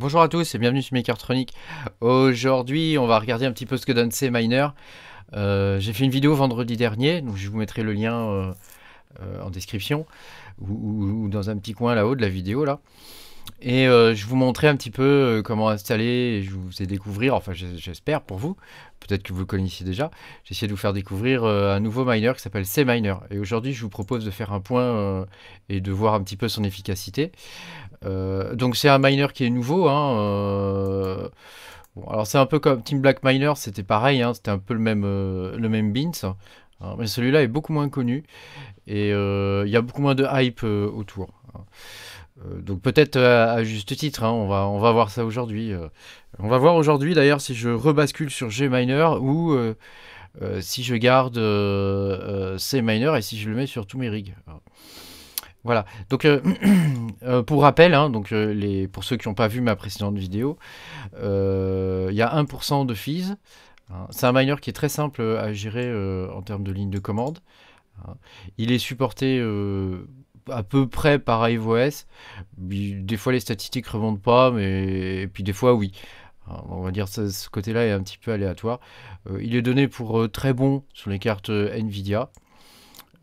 Bonjour à tous et bienvenue sur Mechatronic. Aujourd'hui, on va regarder un petit peu ce que donne CMiner. J'ai fait une vidéo vendredi dernier, donc je vous mettrai le lien en description ou dans un petit coin là-haut de la vidéo là. Et je vous montrais un petit peu comment installer, et je vous ai découvrir, enfin j'espère pour vous, peut-être que vous le connaissiez déjà, j'ai essayé de vous faire découvrir un nouveau miner qui s'appelle CMiner. Et aujourd'hui je vous propose de faire un point et de voir un petit peu son efficacité. Donc c'est un miner qui est nouveau, hein, bon, alors c'est un peu comme Team Black Miner, c'était pareil, hein, c'était un peu le même beans, hein, mais celui-là est beaucoup moins connu et il y a beaucoup moins de hype autour, hein. Donc peut-être à juste titre, hein, on va voir ça aujourd'hui. On va voir aujourd'hui d'ailleurs si je rebascule sur Gminer ou si je garde CMiner et si je le mets sur tous mes rigs. Voilà, donc pour rappel, hein, donc, pour ceux qui n'ont pas vu ma précédente vidéo, il y a 1% de fees, hein. C'est un miner qui est très simple à gérer en termes de ligne de commande, hein. Il est supporté à peu près par iOS. Des fois les statistiques ne remontent pas, mais et puis des fois oui. On va dire que ce côté-là est un petit peu aléatoire. Il est donné pour très bon sur les cartes Nvidia.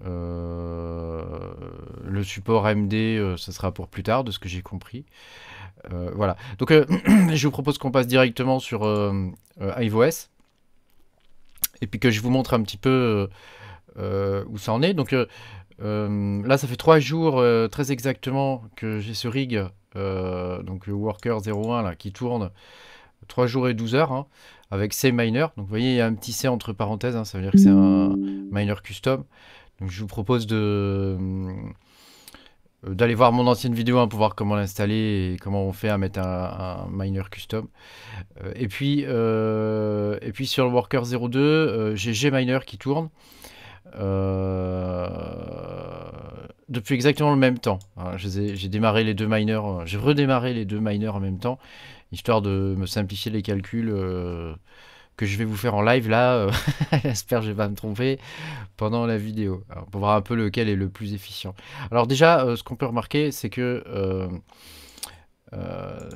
Le support AMD, ça sera pour plus tard, de ce que j'ai compris. Voilà. Donc, je vous propose qu'on passe directement sur iOS. Et puis que je vous montre un petit peu où ça en est. Donc, là, ça fait 3 jours, très exactement, que j'ai ce rig, donc le Worker 01, là, qui tourne 3 jours et 12 heures, hein, avec CMiner. Donc, vous voyez, il y a un petit C entre parenthèses, hein, ça veut dire que c'est un miner custom. Donc je vous propose d'aller voir mon ancienne vidéo, hein, pour voir comment l'installer et comment on fait à mettre un miner custom. Et puis sur le Worker 02, j'ai Gminer qui tourne depuis exactement le même temps. J'ai démarré les deux miners, j'ai redémarré les deux miners en même temps, histoire de me simplifier les calculs que je vais vous faire en live là. J'espère que je vais pas me tromper pendant la vidéo, alors, pour voir un peu lequel est le plus efficient. Alors déjà, ce qu'on peut remarquer, c'est que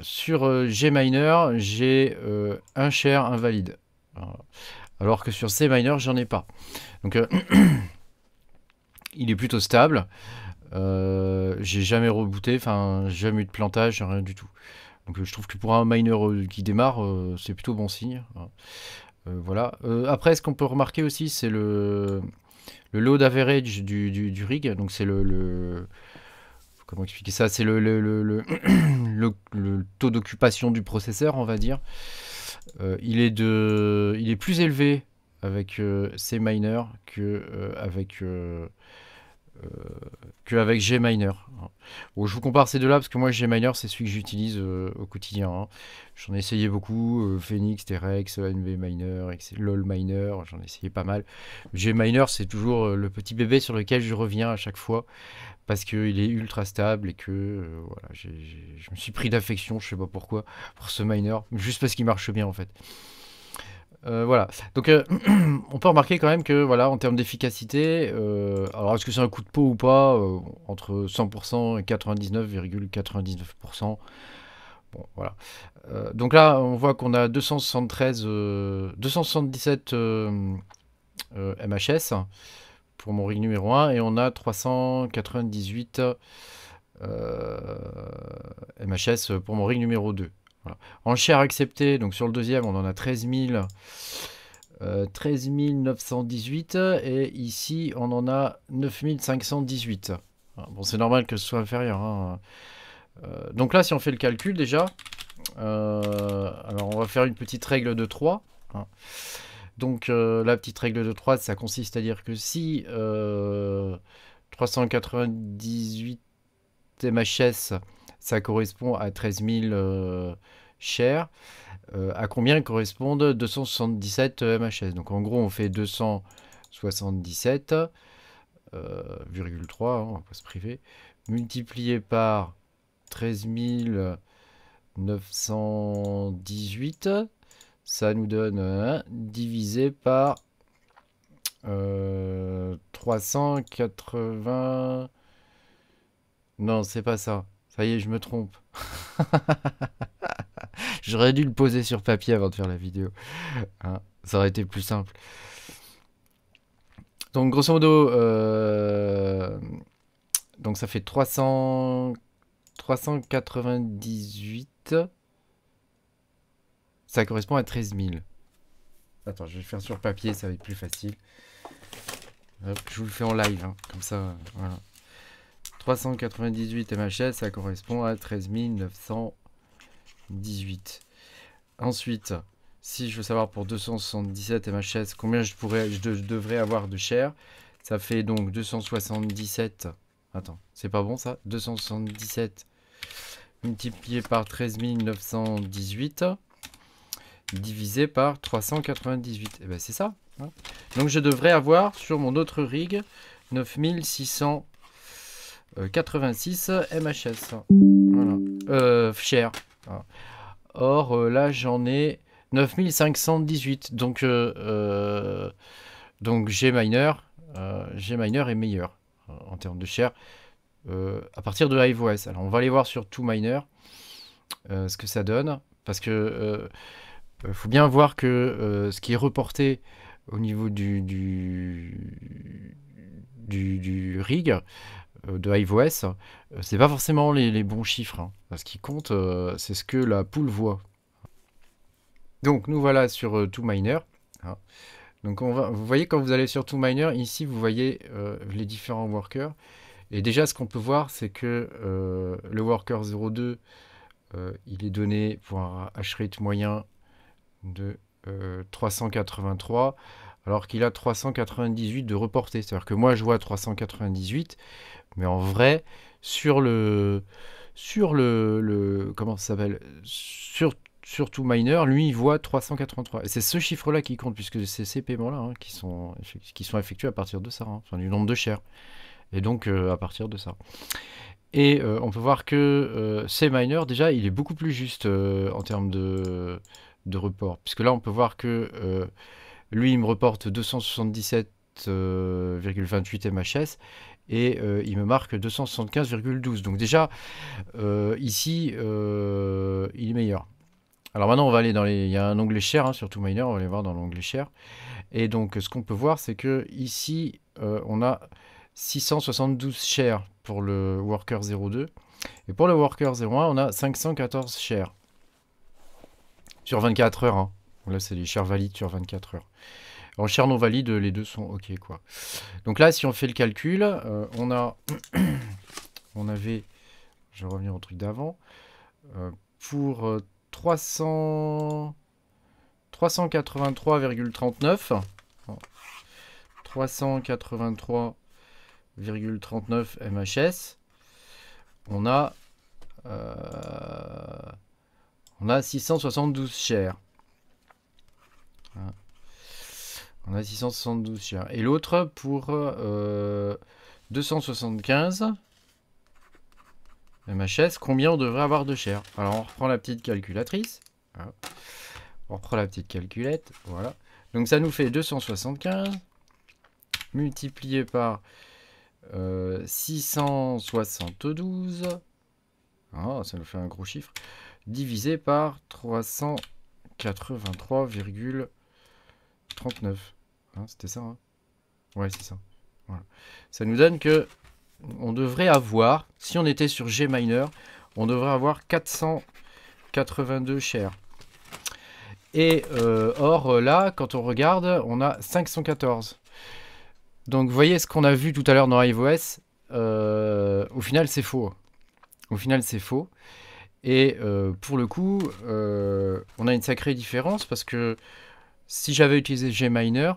sur Gminer, j'ai un share invalide, alors que sur CMiner, j'en ai pas. Donc il est plutôt stable. J'ai jamais rebooté, enfin jamais eu de plantage, rien du tout. Donc je trouve que pour un miner qui démarre, c'est plutôt bon signe. Voilà. Après, ce qu'on peut remarquer aussi, c'est le load average du rig. Donc c'est comment expliquer ça? C'est le taux d'occupation du processeur, on va dire. Il est plus élevé avec CMiner qu'avec Gminer. Bon, je vous compare ces deux-là parce que moi Gminer c'est celui que j'utilise au quotidien, hein. J'en ai essayé beaucoup, Phoenix, Terex, NVMiner, LOLminer, j'en ai essayé pas mal. Gminer c'est toujours le petit bébé sur lequel je reviens à chaque fois parce qu'il est ultra stable et que voilà, je me suis pris d'affection, je sais pas pourquoi, pour ce miner, juste parce qu'il marche bien en fait. Voilà, donc on peut remarquer quand même que voilà, en termes d'efficacité, alors est-ce que c'est un coup de peau ou pas, entre 100% et 99,99%. Bon, voilà. Donc là, on voit qu'on a 277 MHS pour mon rig numéro 1 et on a 398 MHS pour mon rig numéro 2. Voilà. En share accepté, donc sur le deuxième, on en a 13 918 et ici on en a 9518. Bon, c'est normal que ce soit inférieur, hein. Donc là, si on fait le calcul déjà, alors on va faire une petite règle de 3, hein. Donc la petite règle de 3, ça consiste à dire que si 398 MHS, ça correspond à 13 000 shares, à combien correspondent 277 MHS. Donc en gros, on fait 277,3, hein, on va pas se priver, multiplié par 13 918, ça nous donne divisé par 380. Non, c'est pas ça. Ça y est, je me trompe. J'aurais dû le poser sur papier avant de faire la vidéo. Hein, ça aurait été plus simple. Donc grosso modo, donc ça fait 398. Ça correspond à 13 000. Attends, je vais le faire sur papier, ça va être plus facile. Hop, je vous le fais en live, hein, comme ça, voilà. 398 MHS, ça correspond à 13 918. Ensuite, si je veux savoir pour 277 MHS, combien je devrais avoir de share, ça fait donc 277. Attends, c'est pas bon ça? 277 multiplié par 13 918 divisé par 398. Et ben c'est ça. Hein. Donc je devrais avoir sur mon autre rig 9686 MHS. Voilà. Share. Voilà. Or là j'en ai 9518. Donc Gminer est meilleur en termes de share à partir de HiveOS. Alors on va aller voir sur TwoMiner ce que ça donne. Parce que faut bien voir que ce qui est reporté au niveau du rig de HiveOS, c'est pas forcément les bons chiffres. Hein. Ce qui compte, c'est ce que la pool voit. Donc nous voilà sur TwoMiner. Hein. Donc vous voyez quand vous allez sur TwoMiner, ici vous voyez les différents workers. Et déjà ce qu'on peut voir, c'est que le worker 02, il est donné pour un hash rate moyen de 383, alors qu'il a 398 de reporté. C'est-à-dire que moi je vois 398, mais en vrai, sur le comment ça s'appelle, sur TwoMiner, lui il voit 383. Et c'est ce chiffre-là qui compte, puisque c'est ces paiements-là hein, qui sont effectués à partir de ça, hein, enfin, du nombre de shares. Et donc à partir de ça. Et on peut voir que CMiner, déjà, il est beaucoup plus juste en termes de report. Puisque là, on peut voir que lui, il me reporte 277,28 MHS et il me marque 275,12. Donc déjà, ici, il est meilleur. Alors maintenant, on va aller dans les... Il y a un onglet share hein, sur TwoMiner, on va aller voir dans l'onglet share. Et donc, ce qu'on peut voir, c'est que ici, on a 672 shares pour le worker 02. Et pour le worker 01, on a 514 shares. Sur 24 heures. Hein. Là, c'est les shares valides sur 24 heures. En shares non valides, les deux sont OK. Quoi. Donc là, si on fait le calcul, on avait... Je vais revenir au truc d'avant. Pour 383,39. 383,39 MHS. On a 672 shares. On a 672 shares. Et l'autre pour 275 MHS, combien on devrait avoir de shares? Alors on reprend la petite calculatrice. Voilà. On reprend la petite calculette. Voilà. Donc ça nous fait 275 multiplié par 672. Ah, ça nous fait un gros chiffre. Divisé par 383,39. Hein, c'était ça, hein? Ouais, c'est ça. Voilà. Ça nous donne que on devrait avoir, si on était sur Gminer, on devrait avoir 482 shares. Et or, là, quand on regarde, on a 514. Donc, vous voyez ce qu'on a vu tout à l'heure dans HiveOS, au final, c'est faux. Au final, c'est faux. Et pour le coup, on a une sacrée différence parce que si j'avais utilisé Gminer,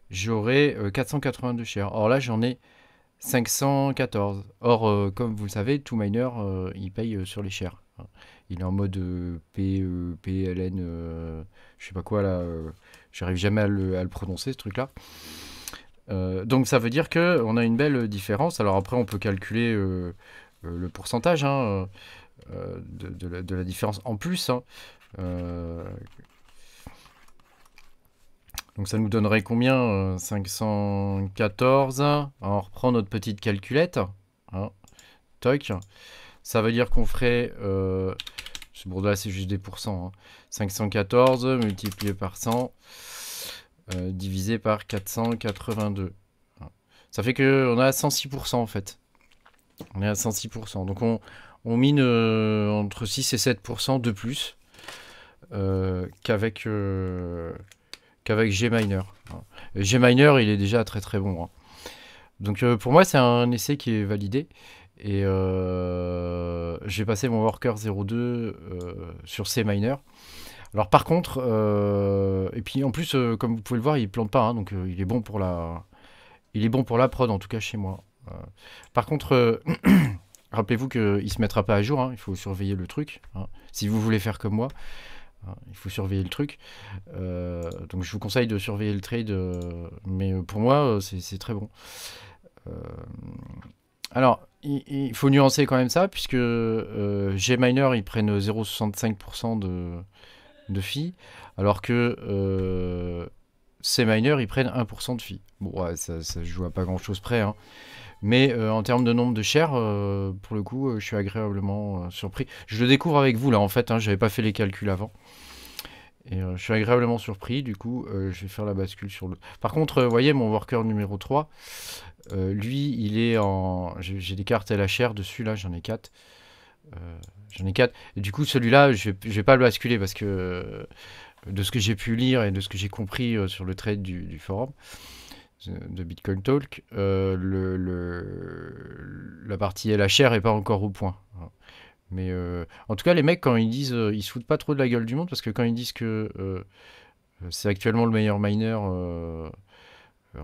j'aurais 482 shares. Or là, j'en ai 514. Or, comme vous le savez, TwoMiner, il paye sur les shares. Il est en mode PLN, je sais pas quoi là, j'arrive jamais à le prononcer ce truc-là. Donc ça veut dire qu'on a une belle différence. Alors après, on peut calculer le pourcentage hein, de la différence en plus. Hein. Donc ça nous donnerait combien 514. Alors, on reprend notre petite calculette. Hein. Toc. Ça veut dire qu'on ferait Ce bourdeau-là, c'est juste des pourcents. Hein. 514 multiplié par 100, divisé par 482. Ça fait qu'on a 106% en fait. On est à 106%. Donc on mine entre 6 et 7% de plus qu'avec Gminer. Gminer, il est déjà très très bon. Hein. Donc pour moi, c'est un essai qui est validé. Et j'ai passé mon worker 02 sur CMiner. Alors par contre, et puis en plus, comme vous pouvez le voir, il plante pas. Hein, donc il est bon pour la prod, en tout cas chez moi. Par contre, rappelez-vous qu'il se mettra pas à jour. Hein, il faut surveiller le truc. Hein, si vous voulez faire comme moi. Il faut surveiller le truc. Donc je vous conseille de surveiller le trade. Mais pour moi, c'est très bon. Alors, il faut nuancer quand même ça, puisque Gminer, ils prennent 0,65% de fee, alors que CMiner, ils prennent 1% de fee. Bon, ouais, ça se joue à pas grand-chose près. Hein. Mais en termes de nombre de shares, pour le coup, je suis agréablement surpris. Je le découvre avec vous, là, en fait. Hein, j'avais pas fait les calculs avant. Et je suis agréablement surpris. Du coup, je vais faire la bascule sur le... Par contre, vous voyez, mon worker numéro 3, lui, il est en... J'ai des cartes LHR dessus, là, j'en ai 4. J'en ai 4. Et du coup, celui-là, je vais pas le basculer parce que de ce que j'ai pu lire et de ce que j'ai compris sur le trade du forum de Bitcoin Talk, la partie LHR est pas encore au point. Mais en tout cas, les mecs, quand ils disent, ils se foutent pas trop de la gueule du monde, parce que quand ils disent que c'est actuellement le meilleur miner en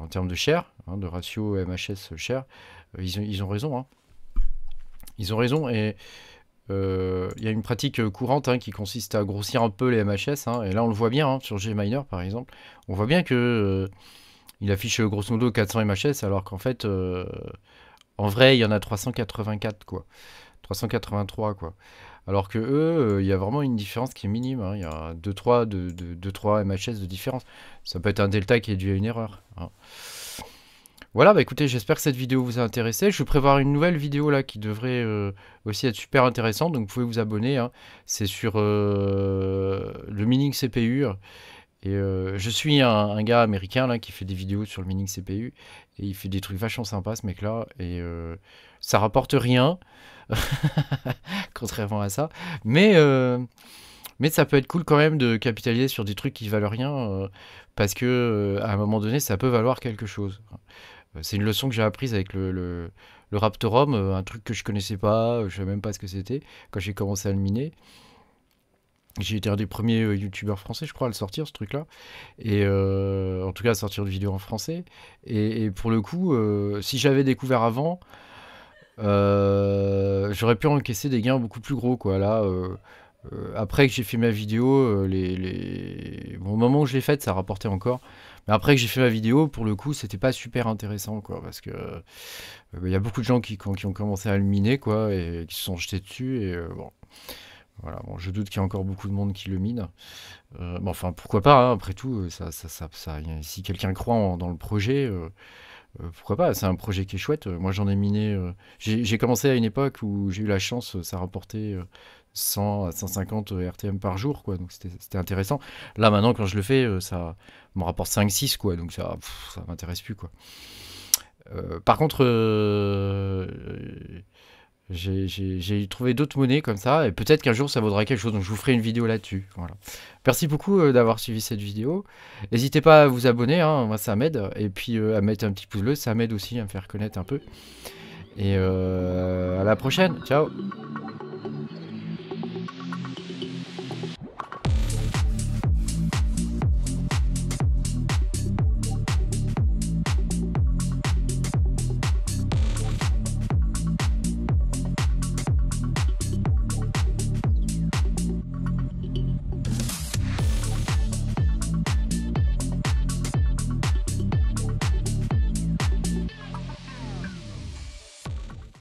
termes de share, hein, de ratio MHS share, ils ont raison. Hein. Ils ont raison, et il y a une pratique courante hein, qui consiste à grossir un peu les MHS, hein, et là on le voit bien hein, sur Gminer par exemple. On voit bien que il affiche grosso modo 400 MHS, alors qu'en fait, en vrai, il y en a 384, quoi. 383, quoi. Alors que eux, il y a vraiment une différence qui est minime. Hein. Il y a 2-3 MHS de différence. Ça peut être un delta qui est dû à une erreur. Hein. Voilà, bah écoutez, j'espère que cette vidéo vous a intéressé. Je vais prévoir une nouvelle vidéo là qui devrait aussi être super intéressante. Donc vous pouvez vous abonner. Hein. C'est sur le mining CPU. Et je suis un gars américain là qui fait des vidéos sur le mining CPU. Et il fait des trucs vachement sympas ce mec là. Et ça rapporte rien. Contrairement à ça. Mais ça peut être cool quand même de capitaliser sur des trucs qui valent rien. Parce que à un moment donné, ça peut valoir quelque chose. C'est une leçon que j'ai apprise avec le Raptorum, un truc que je connaissais pas, je savais même pas ce que c'était quand j'ai commencé à le miner. J'ai été un des premiers youtubeurs français, je crois, à le sortir, ce truc-là. Et en tout cas, à sortir de vidéos en français. Et pour le coup, si j'avais découvert avant, j'aurais pu encaisser des gains beaucoup plus gros, quoi. Là, après que j'ai fait ma vidéo, bon, au moment où je l'ai faite, ça rapportait encore. Mais après que j'ai fait ma vidéo, pour le coup, c'était pas super intéressant, quoi. Parce que y a beaucoup de gens qui ont commencé à le miner, quoi, et qui se sont jetés dessus. Et bon. Voilà, bon, je doute qu'il y a encore beaucoup de monde qui le mine. Bon, enfin, pourquoi pas, hein, après tout, si quelqu'un croit dans le projet, pourquoi pas, c'est un projet qui est chouette. Moi, j'en ai miné. J'ai commencé à une époque où j'ai eu la chance, ça rapportait 100 à 150 RTM par jour, quoi, donc c'était intéressant. Là, maintenant, quand je le fais, ça me rapporte 5-6, quoi, donc ça m'intéresse plus, quoi. Par contre, j'ai trouvé d'autres monnaies comme ça, et peut-être qu'un jour ça vaudra quelque chose, donc je vous ferai une vidéo là-dessus. Voilà. Merci beaucoup d'avoir suivi cette vidéo. N'hésitez pas à vous abonner, hein, moi ça m'aide, et puis à mettre un petit pouce bleu, ça m'aide aussi à me faire connaître un peu. Et à la prochaine, ciao!